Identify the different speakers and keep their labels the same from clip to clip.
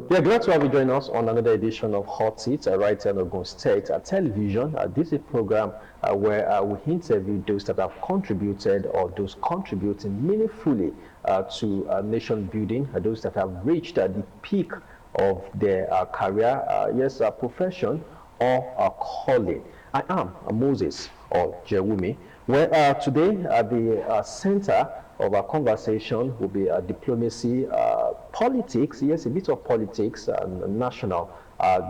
Speaker 1: Yeah, glad to have you join us on another edition of Hot Seats right here on Ogun State Television. This is a program where we interview those that have contributed or those contributing meaningfully to nation building, those that have reached the peak of their career, yes, profession or calling. I am Moses or Jewumi, where today at the center of our conversation will be diplomacy, politics, yes, a bit of politics and national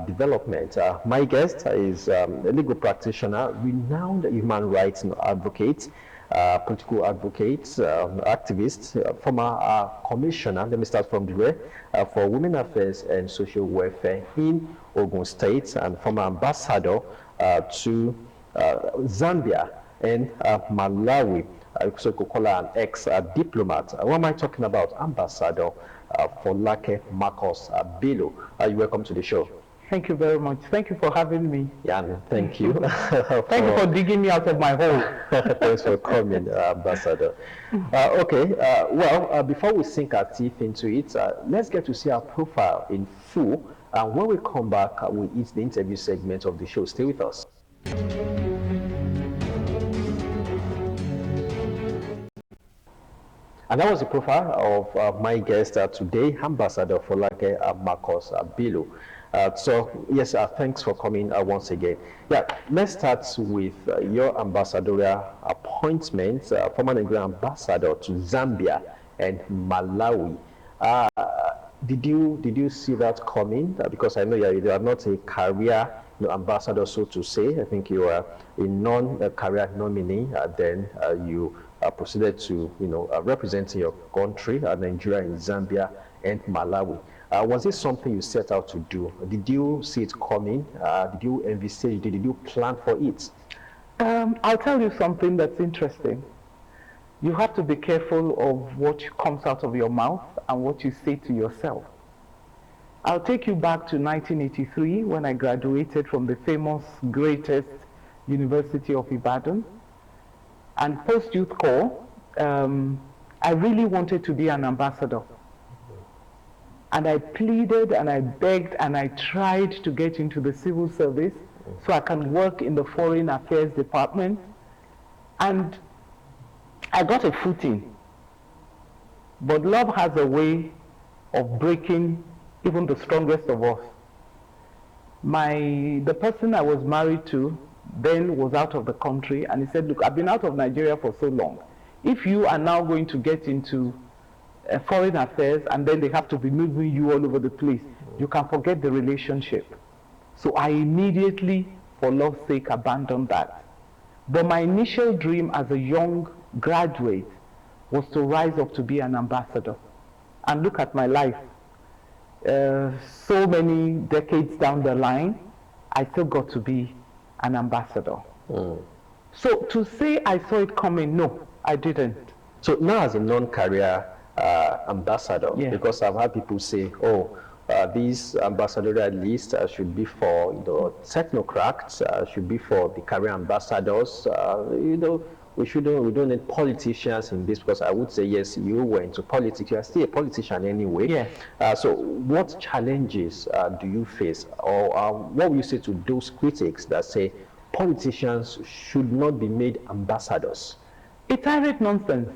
Speaker 1: development. My guest is a legal practitioner, renowned human rights advocate, political advocate, activist, former commissioner, let me start from the rear, for Women Affairs and Social Welfare in Ogun State, and former ambassador to Zambia and Malawi. So could call her an ex-diplomat. What am I talking about? Ambassador Folake Marcus Bello. You're welcome to the show.
Speaker 2: Thank you very much. Thank you for having me.
Speaker 1: Yeah, thank you.
Speaker 2: Thank you for digging me out of my hole.
Speaker 1: Thanks for coming, Ambassador. Okay, well, before we sink our teeth into it, let's get to see our profile in full. And when we come back, we'll eat the interview segment of the show. Stay with us. And that was the profile of my guest today, Ambassador Folake Marcus Bello. So, yes, thanks for coming once again. Yeah, let's start with your ambassadorial appointment, former Nigerian ambassador to Zambia and Malawi. Did you see that coming? Because I know you are not a career ambassador, so to say. I think you are a non-career nominee. Then you proceeded to, representing your country, Nigeria, in Zambia and Malawi. Was this something you set out to do? Did you see it coming? Did you envisage? Did you plan for it?
Speaker 2: I'll tell you something that's interesting. You have to be careful of what comes out of your mouth and what you say to yourself. I'll take you back to 1983 when I graduated from the famous, greatest University of Ibadan. And post-youth corps, I really wanted to be an ambassador. And I pleaded and I begged and I tried to get into the civil service so I can work in the Foreign Affairs Department. And I got a footing. But love has a way of breaking even the strongest of us. The person I was married to then was out of the country, and he said, look, I've been out of Nigeria for so long. If you are now going to get into foreign affairs and then they have to be moving you all over the place, you can forget the relationship. So I immediately, for love's sake, abandoned that. But my initial dream as a young graduate was to rise up to be an ambassador. And look at my life. So many decades down the line, I still got to be an ambassador. So to say I saw it coming, no, I didn't.
Speaker 1: So now as a non-career ambassador, because I've had people say, these ambassadorial lists should be for technocrats, should be for the career ambassadors. We don't need politicians in this, because I would say, yes, you were into politics, you are still a politician anyway.
Speaker 2: Yes.
Speaker 1: So what challenges do you face, or what will you say to those critics that say politicians should not be made ambassadors?
Speaker 2: It's irate nonsense.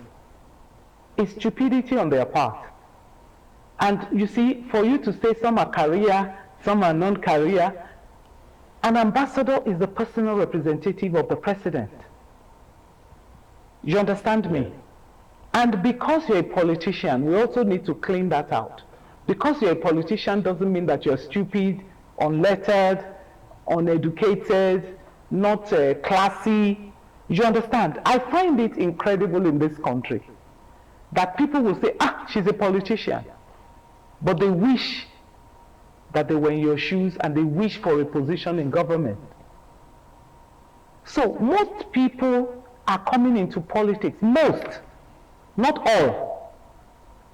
Speaker 2: It's stupidity on their part. And you see, for you to say some are career, some are non-career, an ambassador is the personal representative of the president. You understand me? And because you're a politician, we also need to clean that out. Because you're a politician doesn't mean that you're stupid, unlettered, uneducated, not classy. You understand? I find it incredible in this country that people will say, she's a politician. But they wish that they were in your shoes and they wish for a position in government. So most people are coming into politics, most, not all,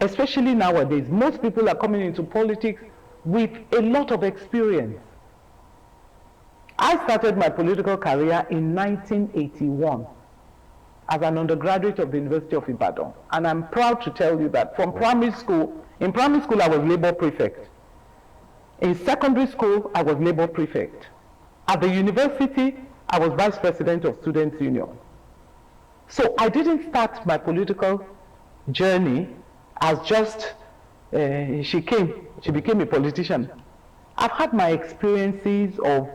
Speaker 2: especially nowadays. Most people are coming into politics with a lot of experience. I started my political career in 1981 as an undergraduate of the University of Ibadan. And I'm proud to tell you that from primary school, in primary school I was labor prefect. In secondary school, I was labor prefect. At the university, I was vice president of Students' Union. So I didn't start my political journey as just she became a politician. I've had my experiences of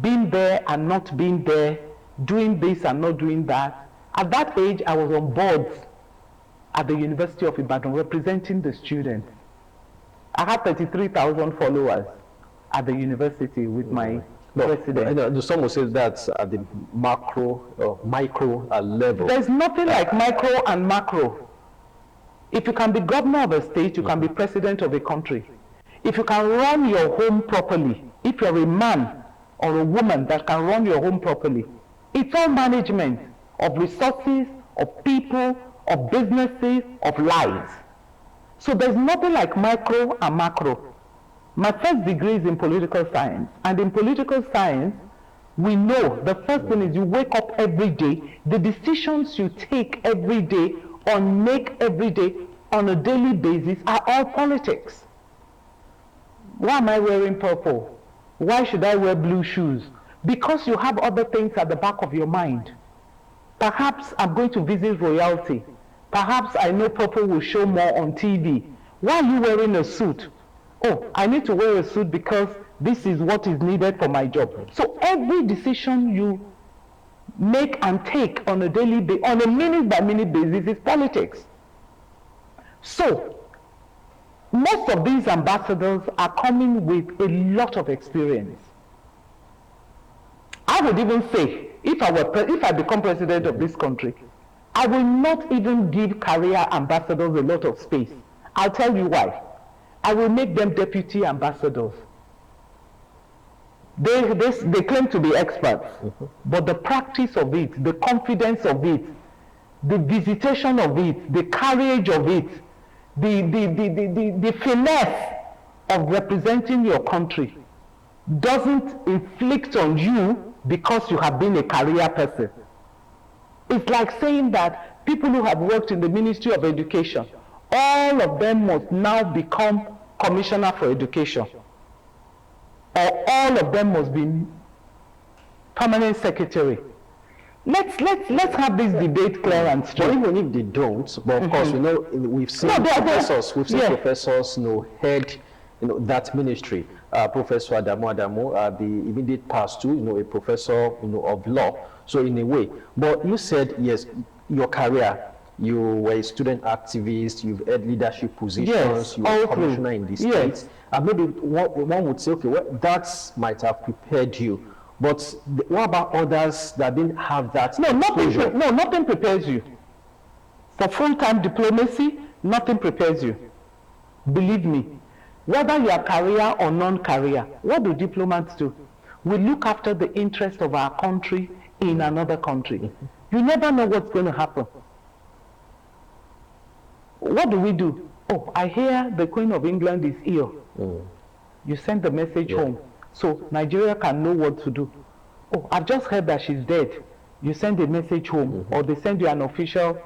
Speaker 2: being there and not being there, doing this and not doing that. At that age, I was on boards at the University of Ibadan representing the students. I had 33,000 followers at the university with my president.
Speaker 1: Some will say that's at the macro or micro level.
Speaker 2: There's nothing like micro and macro. If you can be governor of a state, you can be president of a country. If you can run your home properly, if you're a man or a woman that can run your home properly, it's all management of resources, of people, of businesses, of lives. So there's nothing like micro and macro. My first degree is in political science, and in political science, we know the first thing is you wake up every day, the decisions you take every day or make every day on a daily basis are all politics. Why am I wearing purple? Why should I wear blue shoes? Because you have other things at the back of your mind. Perhaps I'm going to visit royalty. Perhaps I know purple will show more on TV. Why are you wearing a suit? Oh, I need to wear a suit because this is what is needed for my job. So every decision you make and take on a daily basis, on a minute by minute basis, is politics. So most of these ambassadors are coming with a lot of experience. I would even say, if I become president of this country, I will not even give career ambassadors a lot of space. I'll tell you why. I will make them deputy ambassadors. They claim to be experts, but the practice of it, the confidence of it, the visitation of it, the courage of it, the finesse of representing your country doesn't inflict on you because you have been a career person. It's like saying that people who have worked in the Ministry of Education, all of them must now become Commissioner for Education, or all of them must be Permanent Secretary. Let's have this debate clear and straight.
Speaker 1: Even if they don't, but of course, we've seen professors, head, that ministry. Professor Adamu, the immediate past to, a professor, of law. So in a way, but you said, yes, your career, you were a student activist, you've had leadership positions,
Speaker 2: yes,
Speaker 1: you were commissioner in the states. And maybe one would say, okay, well, that might have prepared you. But what about others that didn't have that?
Speaker 2: No, nothing prepares you. For full-time diplomacy, nothing prepares you. Believe me. Whether you are career or non-career, what do diplomats do? We look after the interest of our country in another country. You never know what's going to happen. What do we do? Oh, I hear the Queen of England is ill. You send the message home, so Nigeria can know what to do. Oh, I've just heard that she's dead. You send a message home, or they send you an official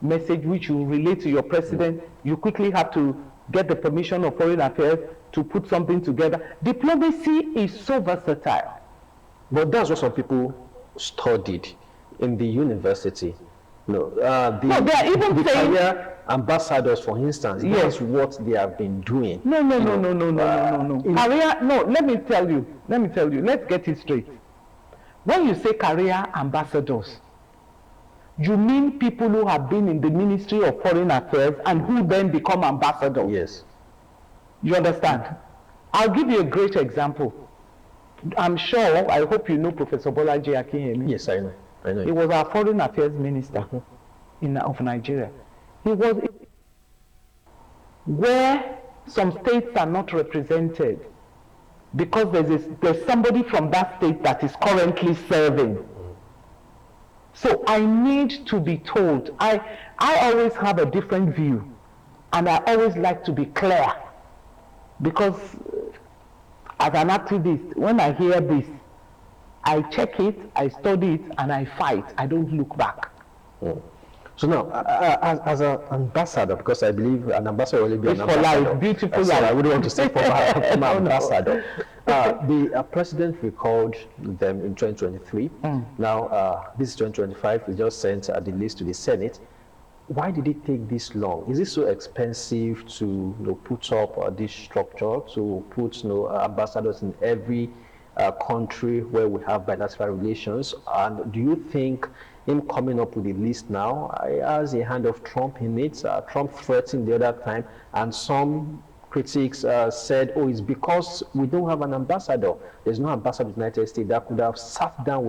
Speaker 2: message which you relate to your president. You quickly have to get the permission of Foreign Affairs to put something together. Diplomacy is so versatile.
Speaker 1: But that's what some people studied in the university. They are even saying career ambassadors, for instance. That's what they have been doing.
Speaker 2: No. Career, let me tell you. Let's get it straight. When you say career ambassadors, you mean people who have been in the Ministry of Foreign Affairs and who then become ambassadors.
Speaker 1: Yes.
Speaker 2: You understand? I'll give you a great example. I'm sure, I hope you know Professor Folake M.
Speaker 1: Yes, I know.
Speaker 2: He was our Foreign Affairs Minister of Nigeria. He was where some states are not represented because there's somebody from that state that is currently serving. So I need to be told. I always have a different view, and I always like to be clear, because as an activist, when I hear this, I check it, I study it, and I fight. I don't look back.
Speaker 1: So now, as an ambassador, because I believe an ambassador will be
Speaker 2: It's
Speaker 1: an
Speaker 2: for
Speaker 1: ambassador.
Speaker 2: life, beautiful life.
Speaker 1: So I wouldn't want to say former
Speaker 2: No.
Speaker 1: ambassador. The president recalled them in 2023. Now, this is 2025. We just sent the list to the Senate. Why did it take this long? Is it so expensive to put up this structure, to put ambassadors in every country where we have bilateral relations? And do you think him coming up with a list now has a hand of Trump in it? Trump threatened the other time, and some critics said, oh, it's because we don't have an ambassador. There's no ambassador in the United States that could have sat down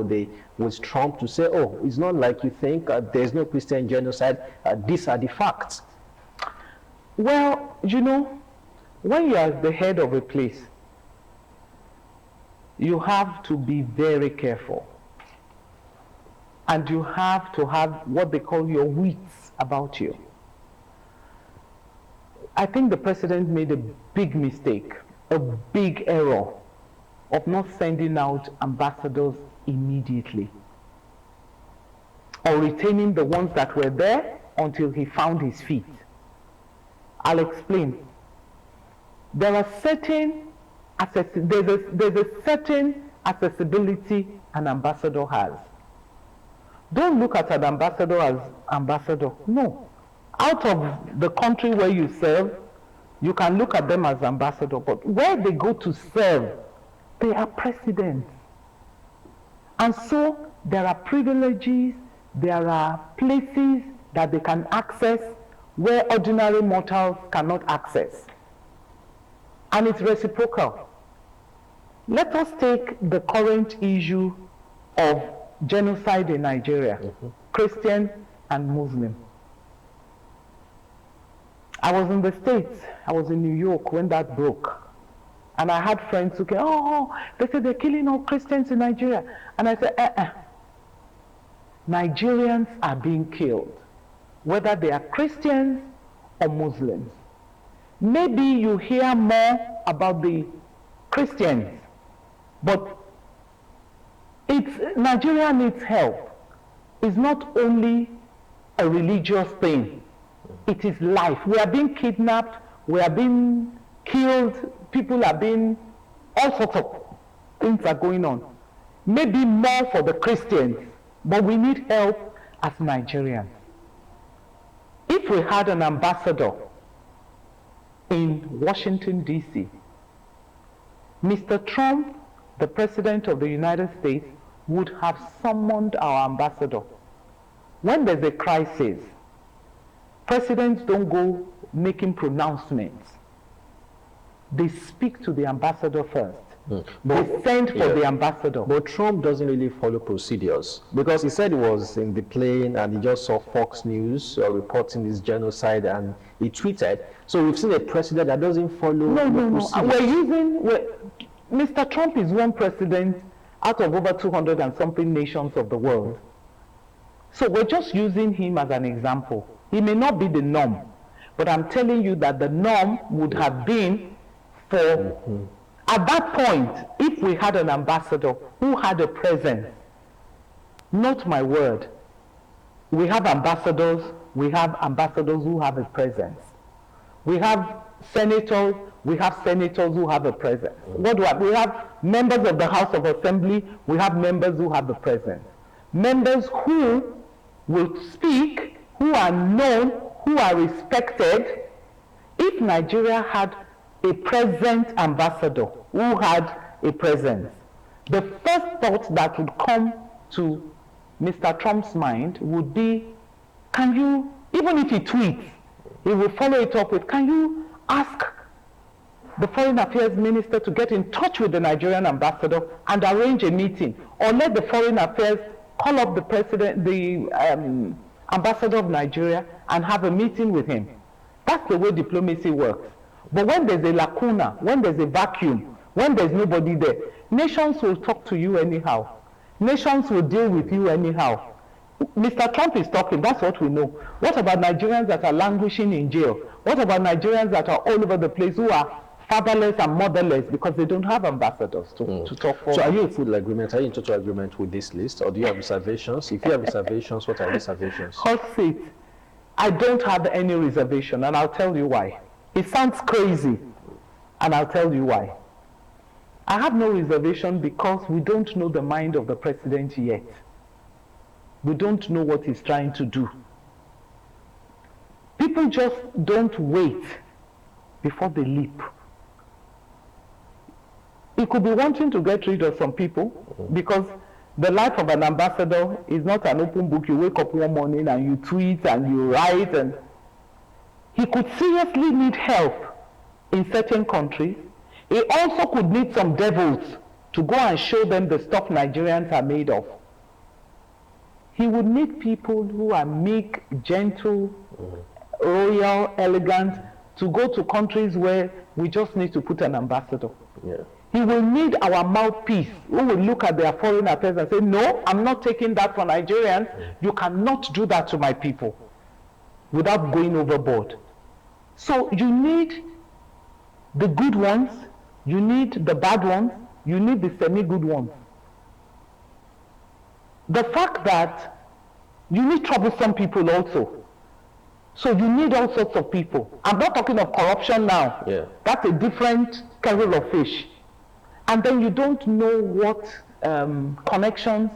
Speaker 1: with Trump to say, oh, it's not like you think, there's no Christian genocide, these are the facts.
Speaker 2: Well, when you are the head of a place, you have to be very careful. And you have to have what they call your wits about you. I think the president made a big mistake, a big error of not sending out ambassadors immediately, or retaining the ones that were there until he found his feet. I'll explain. There are certain there's a certain accessibility an ambassador has. Don't look at an ambassador as ambassador. No. Out of the country where you serve, you can look at them as ambassador, but where they go to serve, they are presidents. And so there are privileges, there are places that they can access where ordinary mortals cannot access. And it's reciprocal. Let us take the current issue of genocide in Nigeria, Christian and Muslim. I was in the States, I was in New York when that broke. And I had friends who came, they said they're killing all Christians in Nigeria. And I said, Nigerians are being killed, whether they are Christians or Muslims. Maybe you hear more about the Christians, but Nigeria needs help. It's not only a religious thing. It is life. We are being kidnapped, we are being killed, people are being, all sorts of things are going on. Maybe more for the Christians, but we need help as Nigerians. If we had an ambassador in Washington, D.C., Mr. Trump, the President of the United States, would have summoned our ambassador. When there's a crisis, presidents don't go making pronouncements. They speak to the ambassador first. They send for the ambassador.
Speaker 1: But Trump doesn't really follow procedures, because he said he was in the plane and he just saw Fox News reporting this genocide and he tweeted. So we've seen a president that doesn't follow procedures.
Speaker 2: Mr. Trump is one president out of over 200 and something nations of the world. So we're just using him as an example. He may not be the norm, but I'm telling you that the norm would have been for, at that point, if we had an ambassador who had a presence, not my word, we have ambassadors who have a presence. We have senators who have a presence. What do we have? We have members of the House of Assembly, we have members who have a presence. Members who will speak, who are known, who are respected. If Nigeria had a present ambassador who had a presence, the first thought that would come to Mr. Trump's mind would be, can you, even if he tweets, he will follow it up with, can you ask the Foreign Affairs Minister to get in touch with the Nigerian ambassador and arrange a meeting, or let the Foreign Affairs call up the president, the ambassador of Nigeria, and have a meeting with him. That's the way diplomacy works. But when there's a lacuna, when there's a vacuum, when there's nobody there, nations will talk to you anyhow. Nations will deal with you anyhow. Mr. Trump is talking, that's what we know. What about Nigerians that are languishing in jail? What about Nigerians that are all over the place who are fatherless and motherless because they don't have ambassadors to talk for.
Speaker 1: So are you in full agreement? Are you in total agreement with this list, or do you have reservations? If you have reservations, what are reservations?
Speaker 2: Hot seat. I don't have any reservation, and I'll tell you why. It sounds crazy, and I'll tell you why. I have no reservation because we don't know the mind of the president yet. We don't know what he's trying to do. People just don't wait before they leap. He could be wanting to get rid of some people because the life of an ambassador is not an open book. You wake up one morning and you tweet and you write, and he could seriously need help in certain countries. He also could need some devils to go and show them the stuff Nigerians are made of. He would need people who are meek, gentle, royal, elegant, to go to countries where we just need to put an ambassador.
Speaker 1: Yeah.
Speaker 2: He will need our mouthpiece who will look at their foreign affairs and say, no, I'm not taking that for Nigerians. You cannot do that to my people without going overboard. So you need the good ones, you need the bad ones, you need the semi-good ones. The fact that you need troublesome people also. So you need all sorts of people. I'm not talking of corruption now.
Speaker 1: Yeah.
Speaker 2: That's a different kettle of fish. And then you don't know what connections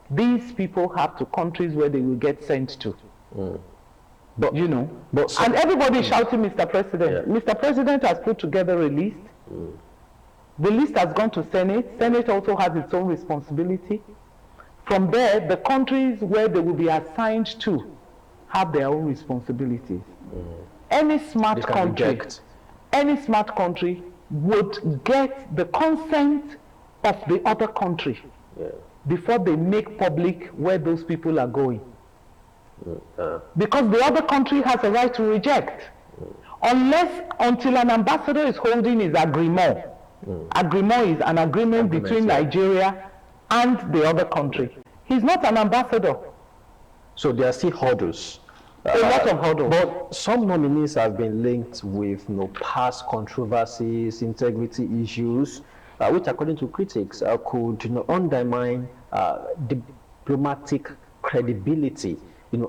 Speaker 2: these people have to countries where they will get sent to.
Speaker 1: But
Speaker 2: you know, and everybody is shouting, Mr. President. Yeah. Mr. President has put together a list. The list has gone to Senate. Senate also has its own responsibility. From there, the countries where they will be assigned to have their own responsibilities. Any smart country would get the consent of the other country before they make public where those people are going. Because the other country has a right to reject. Until an ambassador is holding his agreement. Agreement is an agreement between Nigeria and the other country. He's not an ambassador.
Speaker 1: So there are still hurdles.
Speaker 2: A lot of hurdles.
Speaker 1: But some nominees have been linked with past controversies, integrity issues, which according to critics could undermine diplomatic credibility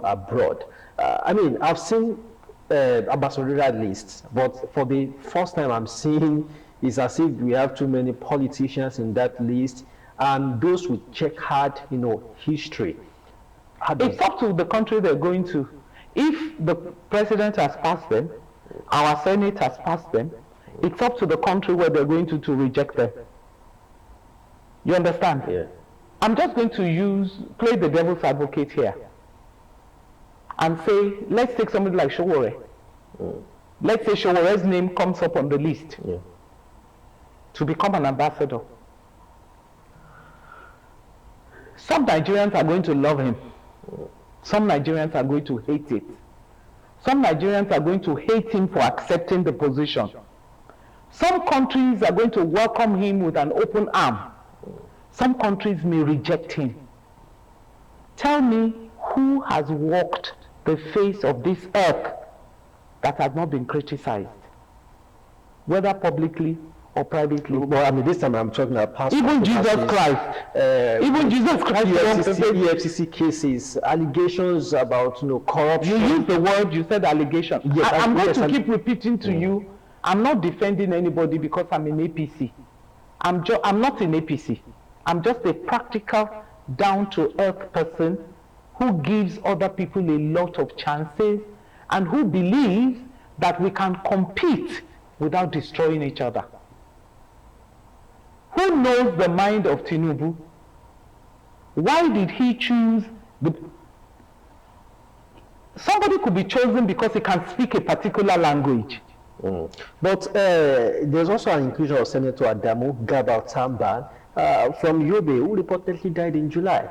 Speaker 1: abroad. I mean, I've seen ambassadorial lists, but for the first time I'm seeing it's as if we have too many politicians in that list, and those with checkered history.
Speaker 2: It's up to the country they're going to. If the president has passed them, our Senate has passed them, it's up to the country where they're going to reject them. You understand?
Speaker 1: Yeah.
Speaker 2: I'm just going to play the devil's advocate here and say, let's take somebody like Showore. Let's say Showore's name comes up on the list to become an ambassador. Some Nigerians are going to love him. Some Nigerians are going to hate it. Some Nigerians are going to hate him for accepting the position. Some countries are going to welcome him with an open arm. Some countries may reject him. Tell me who has walked the face of this earth that has not been criticized, whether publicly or privately.
Speaker 1: Well, I mean, this time I'm talking about past.
Speaker 2: Even Jesus Christ. Even Jesus Christ.
Speaker 1: EFCC cases, allegations about corruption.
Speaker 2: You used the word. You said allegation.
Speaker 1: Yes,
Speaker 2: I'm going to keep repeating to you. I'm not defending anybody because I'm in APC. I'm not in APC. I'm just a practical, down-to-earth person who gives other people a lot of chances and who believes that we can compete without destroying each other. Who knows the mind of Tinubu? Why did he choose somebody could be chosen because he can speak a particular language.
Speaker 1: But there's also an inclusion of Senator Adamu Gabal Tamban from Yobe, who reportedly died in July.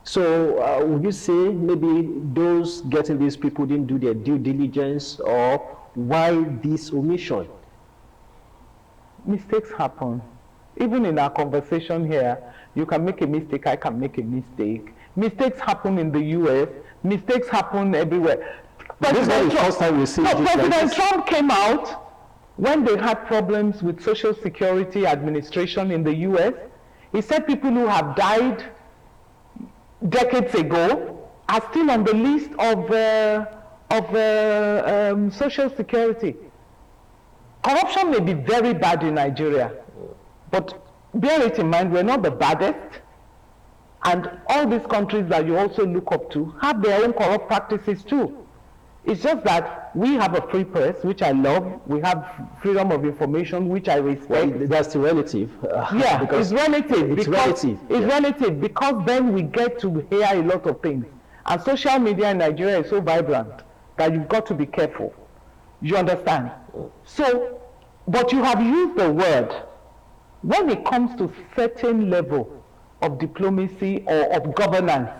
Speaker 1: So would you say maybe those getting these people didn't do their due diligence, or why this omission?
Speaker 2: Mistakes happen. Even in our conversation here, you can make a mistake, I can make a mistake. Mistakes happen in the US, mistakes happen everywhere.
Speaker 1: This is the first time we see this.
Speaker 2: President Trump came out when they had problems with Social Security Administration in the US, he said people who have died decades ago are still on the list of Social Security. Corruption may be very bad in Nigeria, but bear it in mind, we're not the baddest. And all these countries that you also look up to have their own corrupt practices too. It's just that we have a free press, which I love. We have freedom of information, which I respect.
Speaker 1: Well, that's relative.
Speaker 2: Yeah, it's relative.
Speaker 1: It's relative.
Speaker 2: It's relative because then we get to hear a lot of things. And social media in Nigeria is so vibrant that you've got to be careful. You understand? So, but you have used the word. When it comes to certain level of diplomacy or of governance,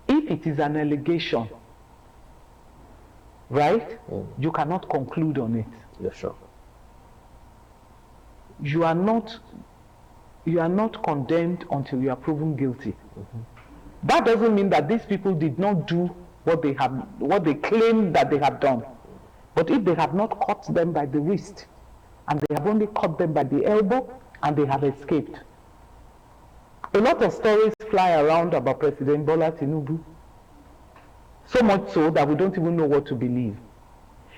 Speaker 2: if it is an allegation, right, you cannot conclude on it.
Speaker 1: Yeah, sure.
Speaker 2: You are not condemned until you are proven guilty. That doesn't mean that these people did not do what they claim that they have done. But if they have not caught them by the wrist, and they have only caught them by the elbow, and they have escaped. A lot of stories fly around about President Bola Tinubu, so much so that we don't even know what to believe.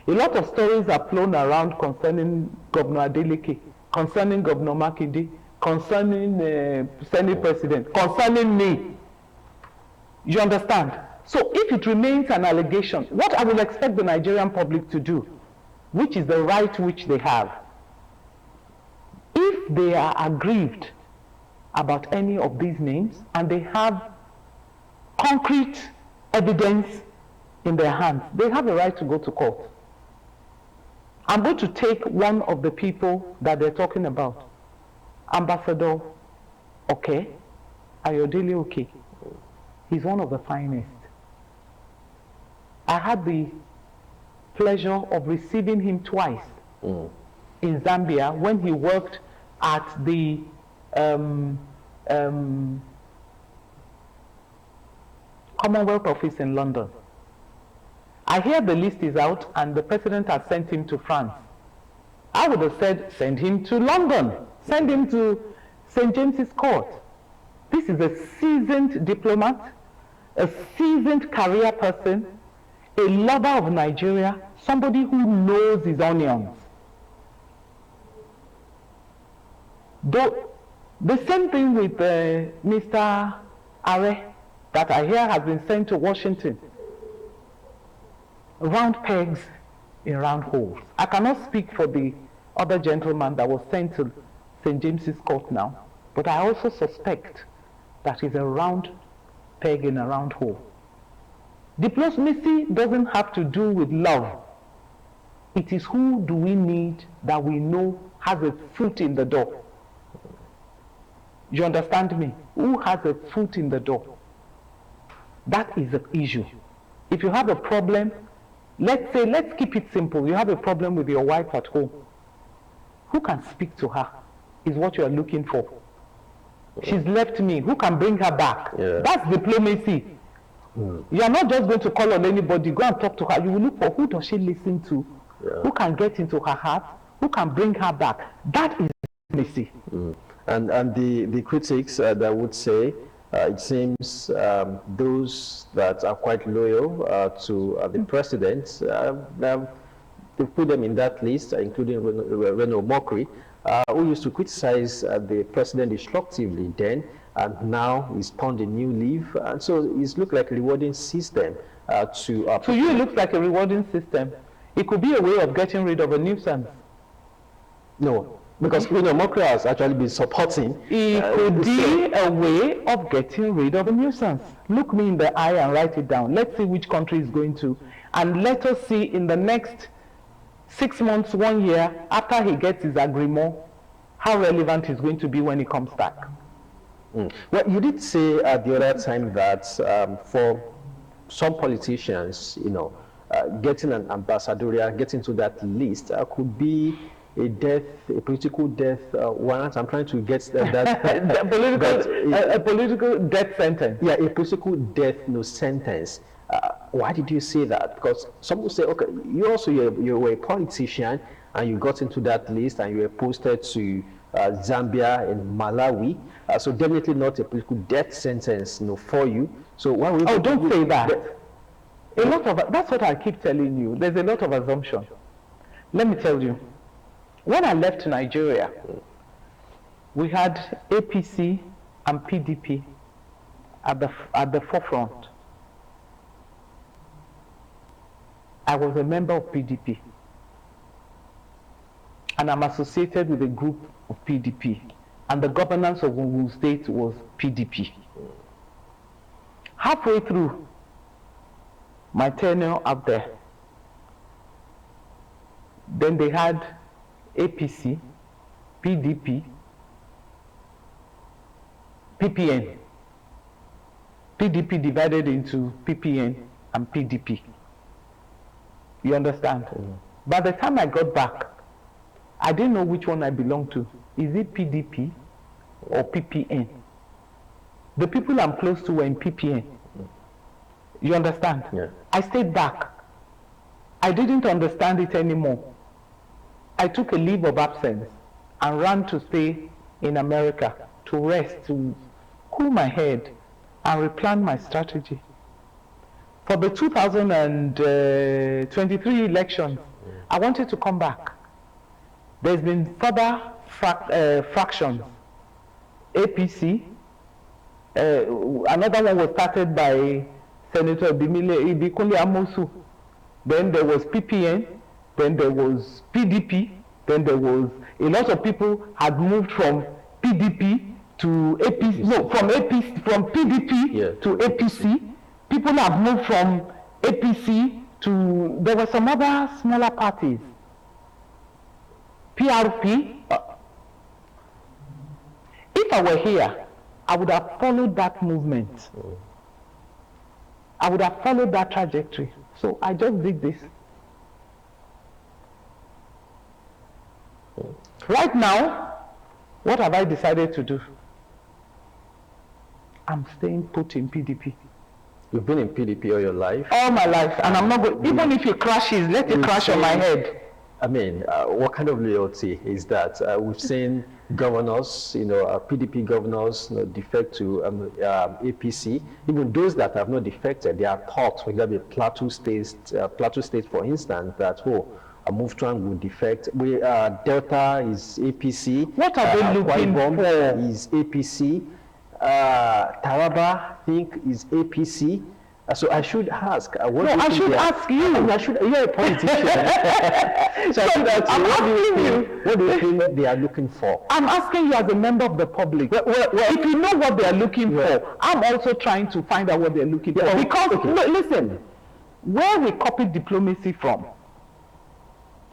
Speaker 2: A lot of stories are flown around concerning Governor Adeleke, concerning Governor Makinde, concerning Senate President, concerning me. You understand? So if it remains an allegation, what I will expect the Nigerian public to do, which is the right which they have, if they are aggrieved about any of these names and they have concrete evidence in their hands, they have a right to go to court. I'm going to take one of the people that they're talking about, Ambassador Ayodele Oke. He's one of the finest. I had the pleasure of receiving him twice in Zambia when he worked at the Commonwealth Office in London. I hear the list is out and the president has sent him to France. I would have said, send him to London, send him to St. James's Court. This is a seasoned diplomat, a seasoned career person, a lover of Nigeria, somebody who knows his onions. Though, the same thing with Mr. Are, that I hear has been sent to Washington. Round pegs in round holes. I cannot speak for the other gentleman that was sent to St. James's Court now, but I also suspect that is a round peg in a round hole. Diplomacy doesn't have to do with love. It is who do we need that we know has a foot in the door. You understand me? Who has a foot in the door? That is the issue. If you have a problem, let's keep it simple. You have a problem with your wife at home. Who can speak to her is what you are looking for. She's left me. Who can bring her back? Yeah. That's diplomacy. You are not just going to call on anybody. Go and talk to her. You will look for who does she listen to, who can get into her heart, who can bring her back. That is diplomacy.
Speaker 1: And the critics that would say it seems those that are quite loyal to the president, they put them in that list, including Reno Mokri, who used to criticize the president destructively then, and now he's turned a new leaf. And so it's looked like a rewarding system to...
Speaker 2: To you, it looks like a rewarding system. It could be a way of getting rid of a nuisance.
Speaker 1: No, because Reno Mokri has actually been supporting...
Speaker 2: It could be a way of getting rid of a nuisance. Look me in the eye and write it down. Let's see which country is going to. And let us see in the next 6 months, 1 year, after he gets his agreement, how relevant he's going to be when he comes back.
Speaker 1: Well, you did say the other time that for some politicians, you know, getting an ambassadorial, getting to that list could be a political death warrant. I'm trying to get
Speaker 2: a political death sentence.
Speaker 1: Yeah, a political death sentence. Why did you say that? Because some will say, okay, you were a politician and you got into that list and you were posted to Zambia and Malawi. So definitely not a political death sentence, for you. So why would
Speaker 2: Oh, don't say that. That's what I keep telling you. There's a lot of assumption. Let me tell you. When I left Nigeria, we had APC and PDP at the forefront. I was a member of PDP, and I'm associated with a group of PDP, and the governance of Ogun State was PDP. Halfway through my tenure up there, then they had APC, PDP, PPN. PDP divided into PPN and PDP. You understand? By the time I got back, I didn't know which one I belonged to. Is it PDP or PPN? The people I'm close to were in PPN. You understand?
Speaker 1: Yeah.
Speaker 2: I stayed back. I didn't understand it anymore. I took a leave of absence and ran to stay in America to rest, to cool my head and replan my strategy. For the 2023 elections, I wanted to come back. There's been further fractions. APC, another one was started by Senator Ibikunle Amosu. Then there was PPN, then there was PDP, then there was a lot of people had moved from PDP to APC, no, from PDP to APC. People have moved from APC to, there were some other smaller parties. PRP. If I were here, I would have followed that movement. I would have followed that trajectory. So I just did this. Right now, what have I decided to do? I'm staying put in PDP.
Speaker 1: You've been in PDP all your life?
Speaker 2: All my life, and I'm not going, even if it crashes, let it crash on my head.
Speaker 1: I mean, what kind of loyalty is that? We've seen governors, PDP governors, defect to APC. Even those that have not defected, they are taught, for example, Plateau State, for instance, that, a Muftrang will defect. Delta is APC.
Speaker 2: What are they looking for?
Speaker 1: Is APC. Taraba, I think, is APC. So I should ask.
Speaker 2: I should ask you.
Speaker 1: You're a politician. So I should ask you, what do you think they are looking for?
Speaker 2: I'm asking you as a member of the public. Well, if you know what they are looking for, I'm also trying to find out what they're looking for. Because, listen, where we copied diplomacy from,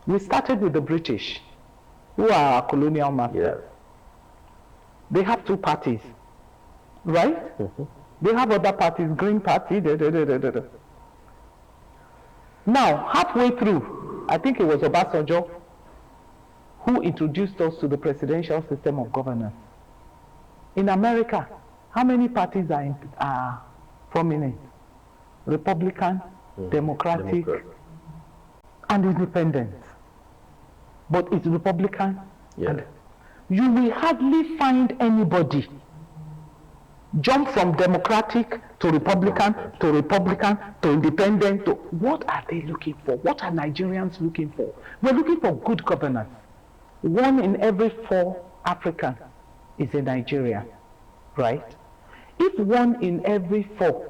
Speaker 2: we started with the British, who are our colonial masters.
Speaker 1: Yeah.
Speaker 2: They have two parties, right? They have other parties, Green Party, Now, halfway through, I think it was Obasanjo who introduced us to the presidential system of governance. In America, how many parties are prominent? Republican, Democratic, and Independent. But it's Republican. And you will hardly find anybody jump from Democratic to Republican to Independent to, what are they looking for? What are Nigerians looking for? We're looking for good governance. 1 in every 4 Africans is a Nigerian, right? If 1 in every 4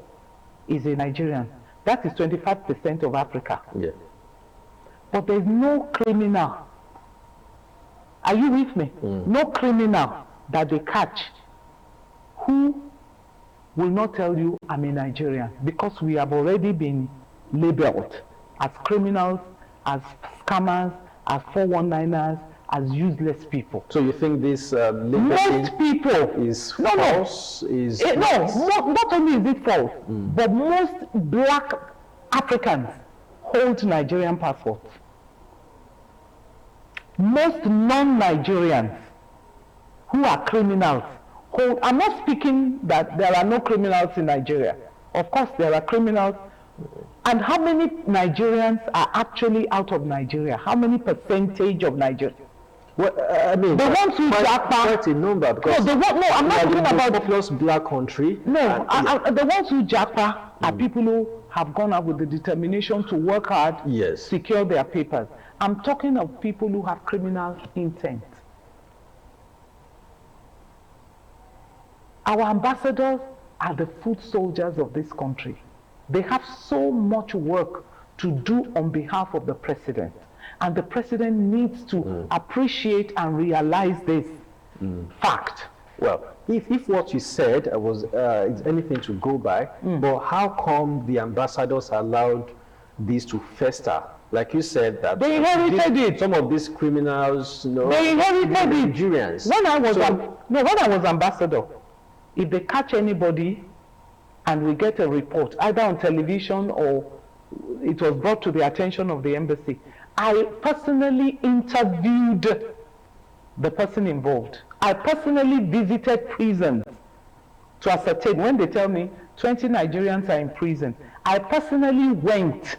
Speaker 2: is a Nigerian, that is 25% of Africa.
Speaker 1: Yeah.
Speaker 2: But there's no criminal. Are you with me? No criminal that they catch who will not tell you I'm a Nigerian, because we have already been labeled as criminals, as scammers, as 419ers, as useless people.
Speaker 1: So you think this
Speaker 2: most people
Speaker 1: is false?
Speaker 2: Not only is it false, but most black Africans hold Nigerian passports. Most non-Nigerians who are criminals hold. I'm not speaking that there are no criminals in Nigeria. Of course, there are criminals And how many Nigerians are actually out of Nigeria? How many percentage of Nigeria?
Speaker 1: Well, I mean,
Speaker 2: the ones who
Speaker 1: quite a number, because
Speaker 2: no, I'm not talking about
Speaker 1: the populous black country.
Speaker 2: No, the ones who japa are people who have gone out with the determination to work hard,
Speaker 1: yes,
Speaker 2: secure their papers. I'm talking of people who have criminal intent. Our ambassadors are the foot soldiers of this country. They have so much work to do on behalf of the president. And the president needs to appreciate and realize this fact.
Speaker 1: Well, if what you said was anything to go by, but how come the ambassadors allowed this to fester? Like you said, that
Speaker 2: they inherited it.
Speaker 1: Some of these criminals,
Speaker 2: they inherited it.
Speaker 1: Nigerians.
Speaker 2: When I was ambassador, if they catch anybody and we get a report, either on television or it was brought to the attention of the embassy, I personally interviewed the person involved. I personally visited prisons to ascertain. When they tell me 20 Nigerians are in prison, I personally went.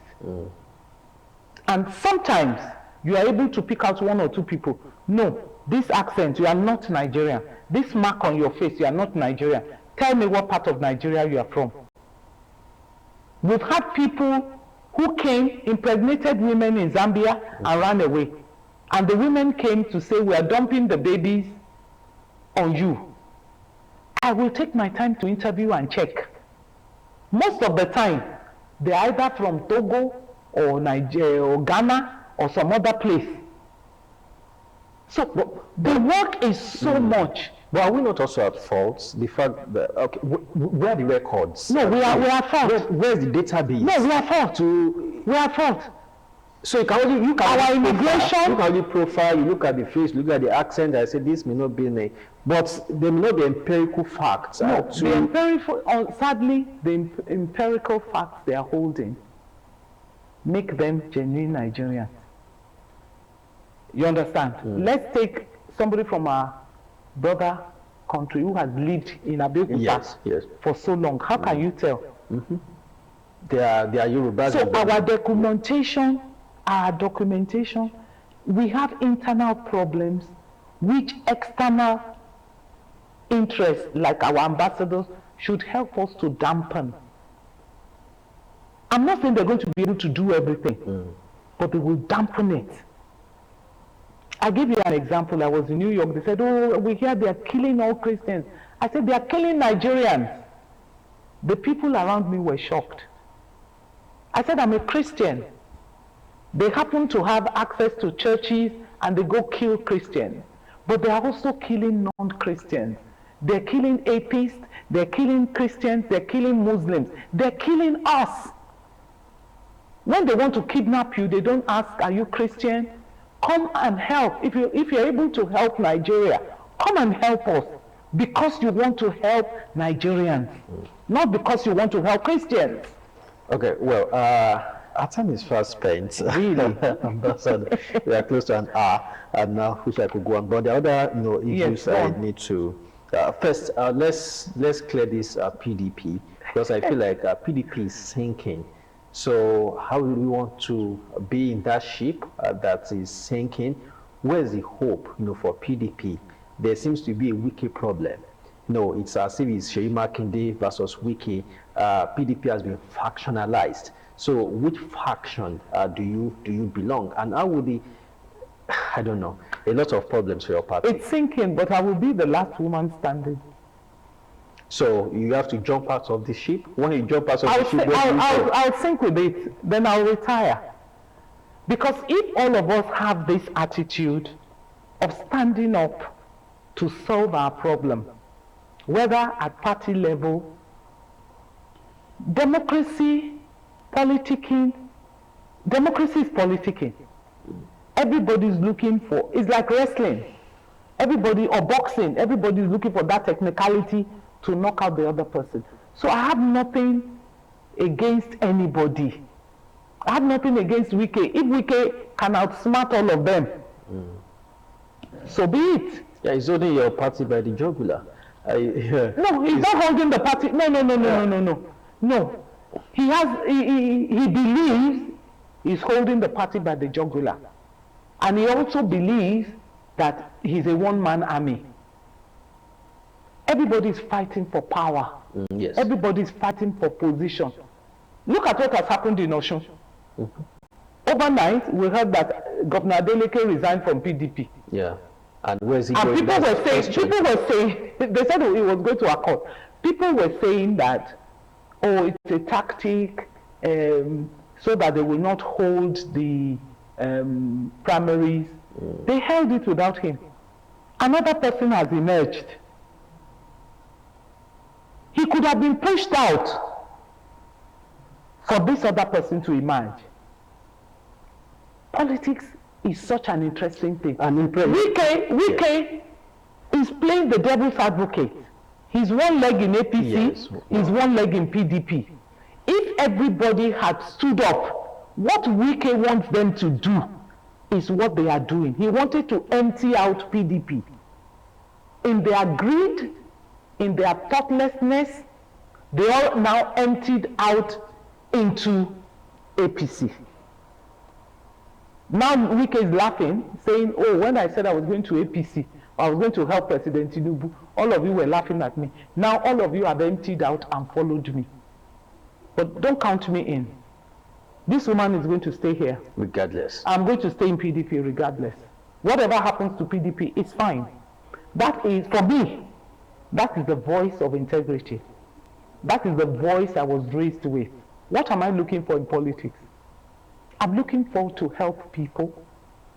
Speaker 2: And sometimes you are able to pick out one or two people. No, this accent, you are not Nigerian. This mark on your face, you are not Nigerian. Tell me what part of Nigeria you are from. We've had people who came, impregnated women in Zambia and ran away. And the women came to say, we are dumping the babies on you. I will take my time to interview and check. Most of the time, they're either from Togo or Nigeria or Ghana or some other place. So the work is so much.
Speaker 1: But are we not also at fault? The fact that, okay, where are the records?
Speaker 2: No, we are at fault.
Speaker 1: Where's the database?
Speaker 2: No, we are at fault. We are at fault.
Speaker 1: So you can only,
Speaker 2: our immigration.
Speaker 1: You can only profile, you look at the face, look at the accent, I say this may not be in a, but there may not be empirical facts.
Speaker 2: No, the empirical, sadly, the empirical facts they are holding make them genuine Nigerians. You understand? Let's take somebody from our brother country who has lived in Abeokuta for so long. How can you tell?
Speaker 1: They are Yorubas.
Speaker 2: So our documentation, we have internal problems which external interests like our ambassadors should help us to dampen. I'm not saying they're going to be able to do everything, but they will dampen it. I give you an example. I was in New York. They said, oh, we hear they are killing all Christians. I said, they are killing Nigerians. The people around me were shocked. I said, I'm a Christian. They happen to have access to churches and they go kill Christians. But they are also killing non-Christians. They're killing atheists. They're killing Christians. They're killing Muslims. They're killing us. When they want to kidnap you, they don't ask, are you Christian? Come and help. If you're able to help Nigeria, come and help us because you want to help Nigerians, not because you want to help Christians.
Speaker 1: Okay, well, our time is fast spent.
Speaker 2: Really?
Speaker 1: Ambassador, we are close to an hour, and now which I could go on. But the other issues I need to first let's clear this PDP, because I feel like PDP is sinking. So how do we want to be in that ship that is sinking? Where's the hope, for PDP? There seems to be a wiki problem. It's as if it's Seyi Makinde versus wiki. PDP has been factionalized. So which faction do you belong? And how would the, I don't know, a lot of problems for your party.
Speaker 2: It's sinking, but I will be the last woman standing.
Speaker 1: So you have to jump out of the ship? When you jump out of the ship,
Speaker 2: I'll sink with it, then I'll retire. Because if all of us have this attitude of standing up to solve our problem, whether at party level, democracy is politicking. Everybody's looking for, it's like wrestling. Or boxing, everybody's looking for that technicality to knock out the other person. So I have nothing against anybody. I have nothing against Wike. If Wike can outsmart all of them, so be it.
Speaker 1: Yeah, he's holding your party by the jugular.
Speaker 2: No, he's not holding the party. No. he believes he's holding the party by the jugular. And he also believes that he's a one-man army. Everybody's fighting for power.
Speaker 1: Yes.
Speaker 2: Everybody's fighting for position. Look at what has happened in Osun. Overnight, we heard that Governor Adeleke resigned from PDP.
Speaker 1: Yeah. And where's he
Speaker 2: and
Speaker 1: going?
Speaker 2: people were saying, they said he was going to accord. People were saying that, oh, it's a tactic so that they will not hold the primaries. They held it without him. Another person has emerged. He could have been pushed out for this other person to emerge. Politics is such an interesting thing. Wike is playing the devil's advocate. He's one leg in APC, yes. He's one leg in PDP. If everybody had stood up, what Wike wants them to do is what they are doing. He wanted to empty out PDP. In their greed, in their thoughtlessness, they all now emptied out into APC. Now Wike is laughing, saying, oh, when I said I was going to APC, I was going to help President Tinubu, all of you were laughing at me. Now all of you have emptied out and followed me. But don't count me in. This woman is going to stay here.
Speaker 1: Regardless.
Speaker 2: I'm going to stay in PDP regardless. Whatever happens to PDP is fine. That is, for me, that is the voice of integrity. That is the voice I was raised with. What am I looking for in politics? I'm looking for to help people,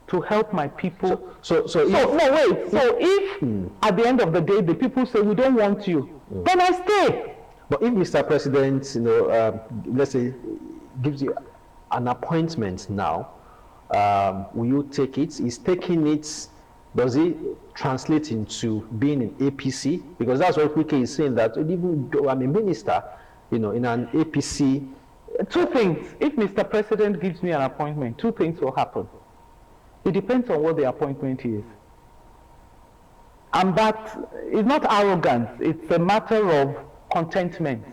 Speaker 2: to help my people. So if at the end of the day the people say we don't want you, then I stay.
Speaker 1: But if Mr. President, let's say, gives you an appointment now, will you take it? Is taking it, does it translate into being in APC? Because that's what Wike is saying, that even though I'm a minister, in an APC.
Speaker 2: Two things. If Mr. President gives me an appointment, two things will happen. It depends on what the appointment is. And that is not arrogance. It's a matter of contentment.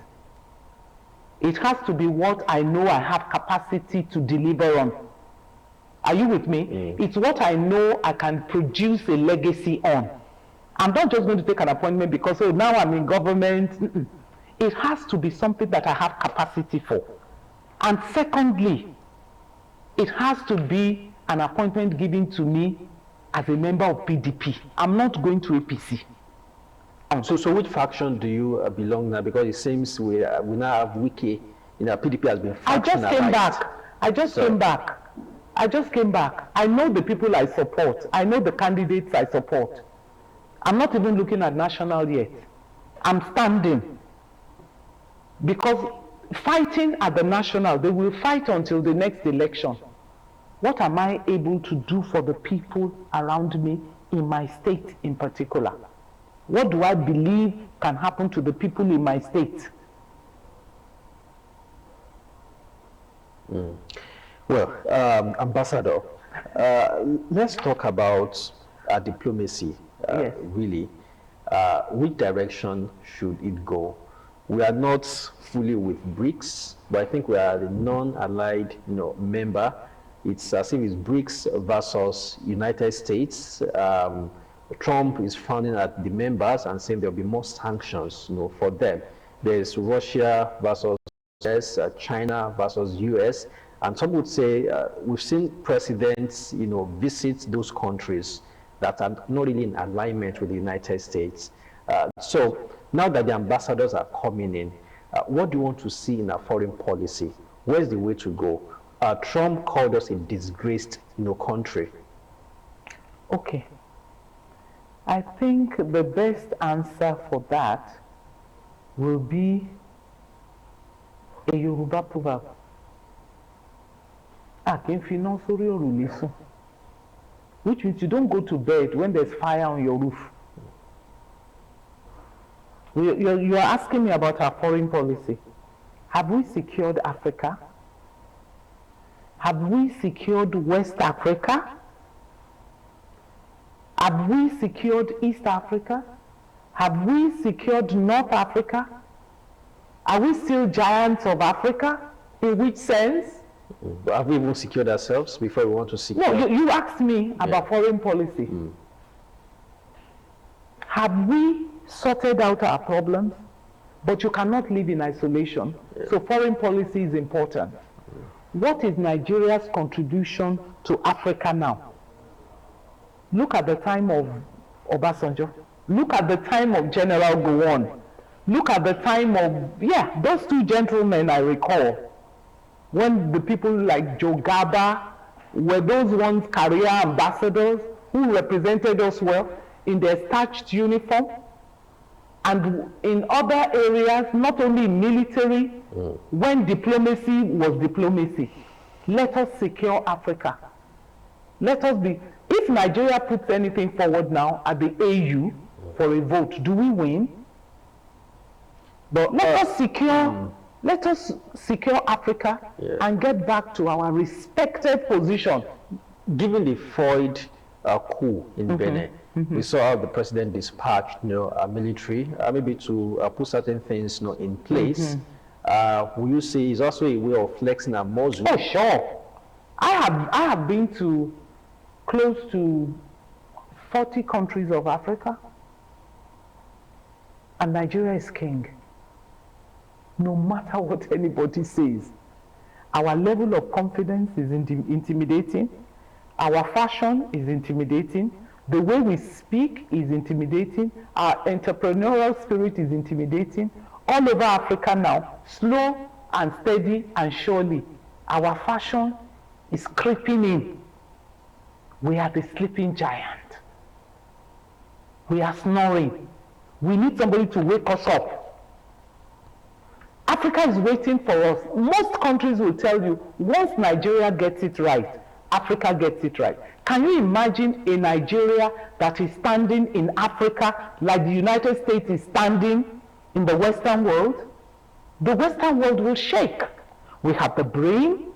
Speaker 2: It has to be what I know I have capacity to deliver on. Are you with me? It's what I know I can produce a legacy on. I'm not just going to take an appointment because, oh, now I'm in government. It has to be something that I have capacity for. And secondly, it has to be an appointment given to me as a member of PDP. I'm not going to APC.
Speaker 1: So which faction do you belong now? Because it seems we now have Wike, PDP has been factionalized.
Speaker 2: I just came back. I know the people I support. I know the candidates I support. I'm not even looking at national yet. I'm standing. Because fighting at the national, they will fight until the next election. What am I able to do for the people around me in my state in particular? What do I believe can happen to the people in my state?
Speaker 1: Well, Ambassador, let's talk about diplomacy,
Speaker 2: yes.
Speaker 1: Really. Which direction should it go? We are not fully with BRICS, but I think we are the non-allied, member. It's as if it's BRICS versus United States. Trump is frowning at the members and saying there'll be more sanctions, for them. There's Russia versus US, China versus US, and some would say we've seen presidents, visit those countries that are not really in alignment with the United States. So now that the ambassadors are coming in, what do you want to see in our foreign policy? Where's the way to go? Trump called us a disgraced, country.
Speaker 2: Okay. I think the best answer for that will be a Yoruba proverb. Which means you don't go to bed when there's fire on your roof. You are asking me about our foreign policy. Have we secured Africa? Have we secured West Africa? Have we secured East Africa? Have we secured North Africa? Are we still giants of Africa? In which sense?
Speaker 1: But have we even secured ourselves before we want to secure?
Speaker 2: No, you asked me about foreign policy. Have we sorted out our problems? But you cannot live in isolation. So foreign policy is important. What is Nigeria's contribution to Africa now? Look at the time of Obasanjo. Look at the time of General Gowon. Look at the time of, those two gentlemen I recall. When the people like Joe Gaba were those ones career ambassadors who represented us well in their starched uniform. And in other areas, not only military, when diplomacy was diplomacy. Let us secure Africa. Let us be, if Nigeria puts anything forward now at the AU for a vote, do we win? But let us secure Africa and get back to our respected position.
Speaker 1: Given the foiled coup in Benin, we saw how the president dispatched, military, maybe to put certain things, in place. Will you say it's also a way of flexing our muscle?
Speaker 2: Oh, sure. I have been to close to 40 countries of Africa, and Nigeria is king. No matter what anybody says, our level of confidence is intimidating. Our fashion is intimidating. The way we speak is intimidating. Our entrepreneurial spirit is intimidating. All over Africa now, slow and steady and surely, our fashion is creeping in. We are the sleeping giant. We are snoring. We need somebody to wake us up. Africa is waiting for us. Most countries will tell you, once Nigeria gets it right, Africa gets it right. Can you imagine a Nigeria that is standing in Africa like the United States is standing in the Western world? The Western world will shake. We have the brain,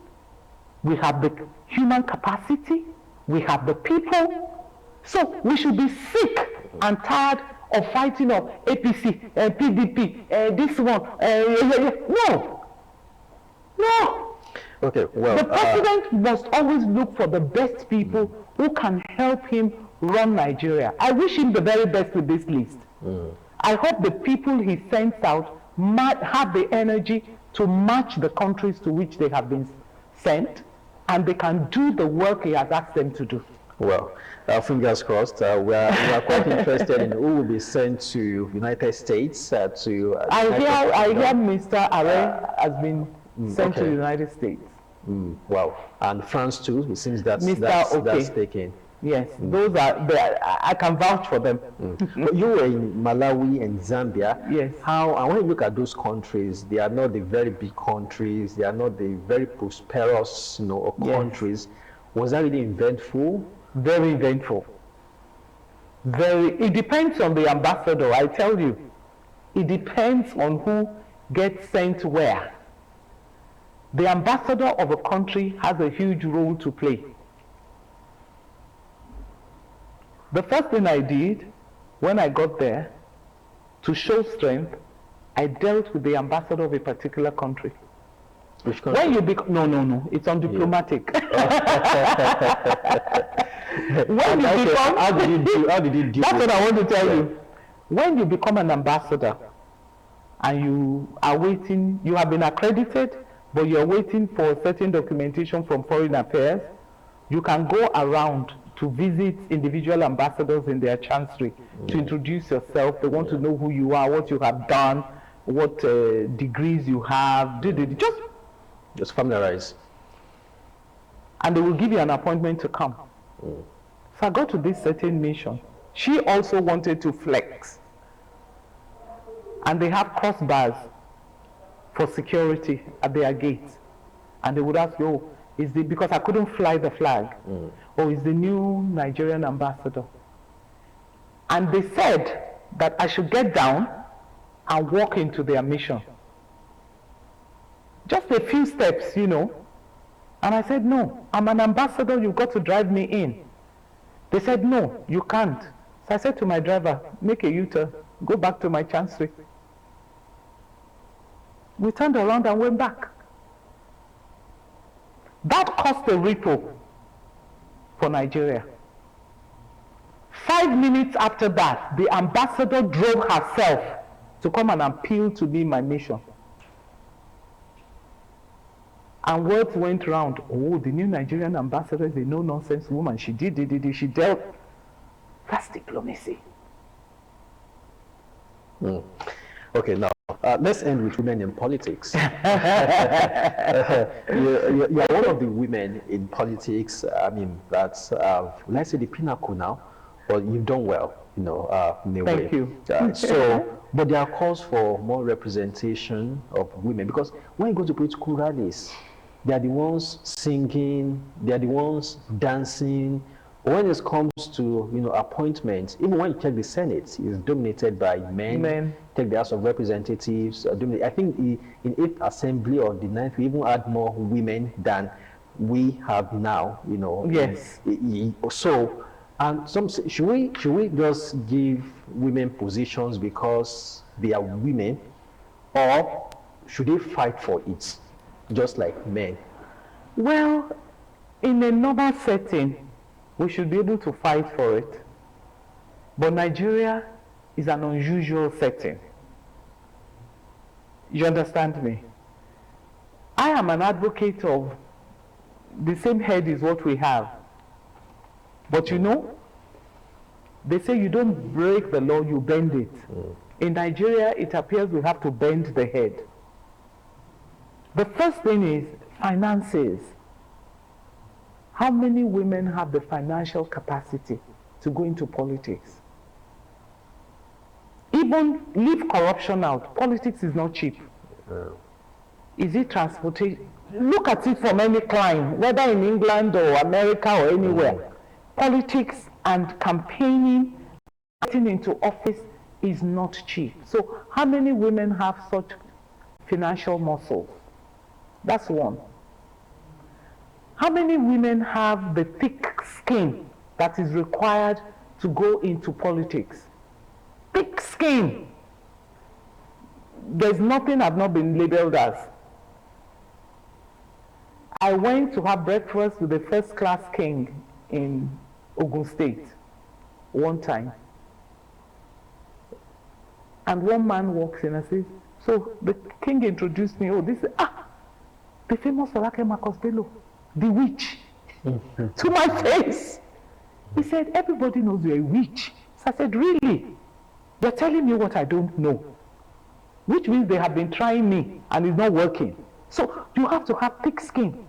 Speaker 2: we have the human capacity, we have the people. So we should be sick and tired of fighting of APC, PDP, this one. No.
Speaker 1: Okay, well,
Speaker 2: the president must always look for the best people who can help him run Nigeria. I wish him the very best with this list. I hope the people he sends out might have the energy to match the countries to which they have been sent, and they can do the work he has asked them to do.
Speaker 1: Well, fingers crossed. We are quite interested in who will be sent to United States.
Speaker 2: I hear Mr. Are has been sent to the United States.
Speaker 1: Wow, and France too. It seems that's taken.
Speaker 2: Yes, those are. I can vouch for them.
Speaker 1: But you were in Malawi and Zambia.
Speaker 2: Yes.
Speaker 1: And when you look at those countries, they are not the very big countries. They are not the very prosperous, countries. Was that really eventful?
Speaker 2: Very eventful. It depends on the ambassador, I tell you. It depends on who gets sent where. The ambassador of a country has a huge role to play. The first thing I did when I got there, to show strength, I dealt with the ambassador of a particular country.
Speaker 1: Which country?
Speaker 2: When you no, it's undiplomatic. When you become,
Speaker 1: how did you do
Speaker 2: that's what I want to tell
Speaker 1: Yeah.
Speaker 2: you. When you become an ambassador and you are waiting, you have been accredited, but you're waiting for certain documentation from Foreign Affairs, you can go around to visit individual ambassadors in their chancery to introduce yourself. They want to know who you are, what you have done, what degrees you have.
Speaker 1: Just familiarize.
Speaker 2: And they will give you an appointment to come. So I got to this certain mission. She also wanted to flex. And they have crossbars for security at their gates. And they would ask, because I couldn't fly the flag. Is the new Nigerian ambassador? And they said that I should get down and walk into their mission. Just a few steps, And I said, no, I'm an ambassador, you've got to drive me in. They said, no, you can't. So I said to my driver, make a U-turn, go back to my chancery. We turned around and went back. That caused a ripple for Nigeria. 5 minutes after that, the ambassador drove herself to come and appeal to me, my nation. And words went round, oh, the new Nigerian ambassador is a no-nonsense woman. She did, she dealt. That's diplomacy.
Speaker 1: Okay, now, let's end with women in politics. You're one of the women in politics, I mean, that's, let's say the pinnacle now, but you've done well, you know, in a way.
Speaker 2: Thank you.
Speaker 1: But there are calls for more representation of women, because when you go to political rallies, they are the ones singing, they are the ones dancing. When it comes to, you know, appointments, even when you check the Senate, it's dominated by men. Take the House of Representatives. I think in 8th Assembly or the 9th, we even had more women than we have now. You know.
Speaker 2: Yes.
Speaker 1: So, and some say, should we just give women positions because they are women, or should they fight for it, just like men?
Speaker 2: Well, in a normal setting, we should be able to fight for it. But Nigeria is an unusual setting. You understand me? I am an advocate of the same head is what we have. But you know, they say you don't break the law, you bend it. In Nigeria, it appears we have to bend the head. The first thing is finances. How many women have the financial capacity to go into politics? Even leave corruption out. Politics is not cheap. Is it transportation? Look at it from any clime, whether in England or America or anywhere. Politics and campaigning, getting into office is not cheap. So how many women have such financial muscles? That's one. How many women have the thick skin that is required to go into politics? Thick skin. There's nothing I've not been labeled as. I went to have breakfast with the first-class king in Ogun State one time. And one man walks in and says, so the king introduced me, oh, this is, the famous Folake Marcus Bello, the witch, to my face. He said, everybody knows you're a witch. So I said, really? You're telling me what I don't know. Which means they have been trying me and it's not working. So you have to have thick skin.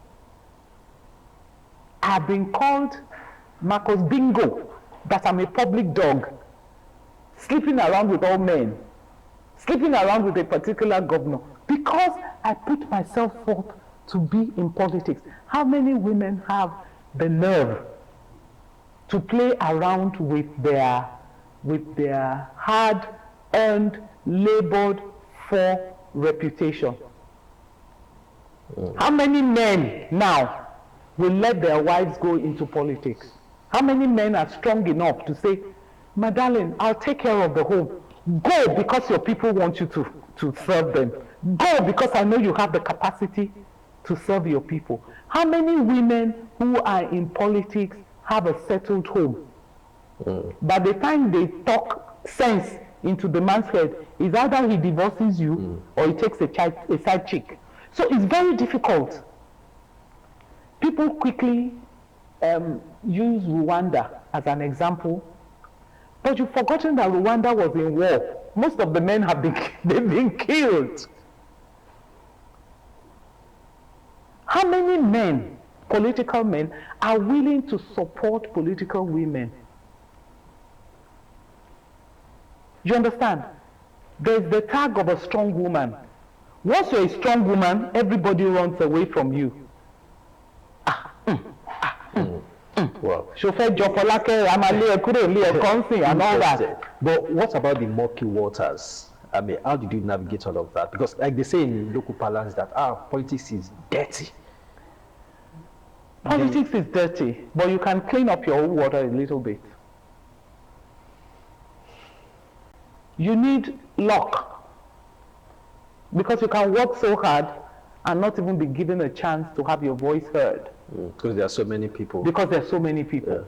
Speaker 2: I have been called Marcus Bingo, that I'm a public dog, sleeping around with all men, sleeping around with a particular governor, because I put myself forth to be in politics. How many women have the nerve to play around with their hard-earned, labored for reputation? How many men now will let their wives go into politics? How many men are strong enough to say, my darling, I'll take care of the home. Go because your people want you to serve them. Go because I know you have the capacity to serve your people. How many women who are in politics have a settled home? By the time they talk sense into the man's head, is either he divorces you or he takes a side chick. So it's very difficult. People quickly use Rwanda as an example, but you've forgotten that Rwanda was in war. Most of the men have been killed. How many men, political men, are willing to support political women? You understand? There's the tag of a strong woman. Once you're a strong woman, everybody runs away from you.
Speaker 1: Well,
Speaker 2: Folake and all that.
Speaker 1: But what about the murky waters? I mean, how did you navigate all of that? Because like they say in local parlance that politics is dirty.
Speaker 2: Politics is dirty, but you can clean up your own water a little bit. You need luck. Because you can work so hard and not even be given a chance to have your voice heard.
Speaker 1: Because there are so many people.
Speaker 2: Because there are so many people.
Speaker 1: Yeah.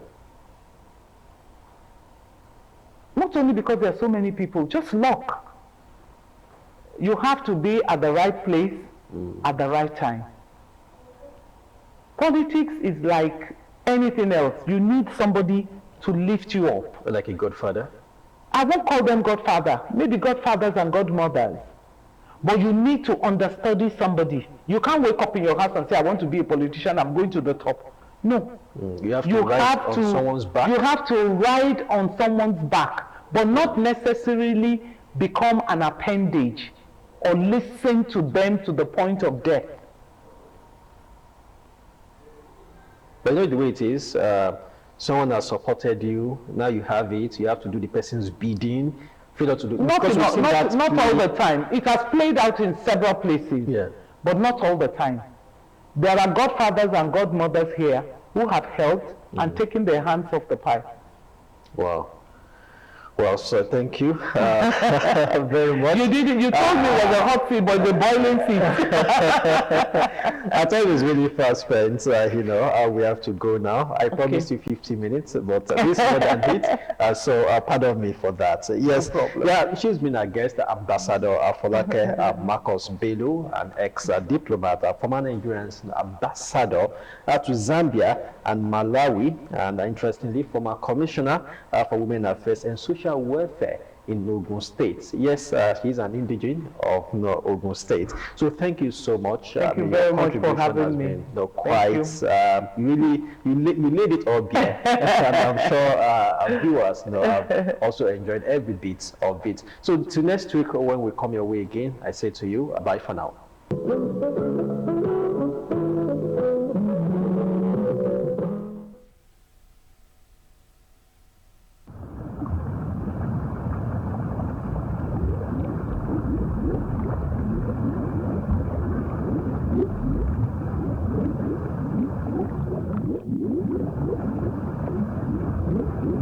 Speaker 2: Not only because there are so many people, just luck. You have to be at the right place at the right time. Politics is like anything else. You need somebody to lift you up.
Speaker 1: Like a godfather?
Speaker 2: I won't call them godfather, maybe godfathers and godmothers. But you need to understudy somebody. You can't wake up in your house and say, I want to be a politician, I'm going to the top. No.
Speaker 1: You have to ride on someone's back.
Speaker 2: You have to ride on someone's back, but not necessarily become an appendage or listen to them to the point of death.
Speaker 1: But you know the way it is, someone has supported you, now you have it, you have to do the person's bidding. Failure to do
Speaker 2: Not all the time. It has played out in several places,
Speaker 1: yeah.
Speaker 2: But not all the time. There are godfathers and godmothers here who have helped and taken their hands off the pie.
Speaker 1: Wow. Well, so thank you very much.
Speaker 2: You told me it was a hot seat, but the boiling seat.
Speaker 1: Our time is really fast spent. We have to go now. I promised you 50 minutes, but this more than it. So pardon me for that. Yes,
Speaker 2: no problem.
Speaker 1: Yeah, she's been a guest, Ambassador Folake Marcus Bello, an ex-diplomat, former Nigerian ambassador to Zambia and Malawi, and interestingly, former commissioner for women affairs and social welfare in Ogun State. Yes, he's an indigene of Ogun State. So thank you so much.
Speaker 2: Thank you very much for having me.
Speaker 1: You laid it all bare. And I'm sure our viewers have also enjoyed every bit of it. So till next week when we come your way again, I say to you, bye for now.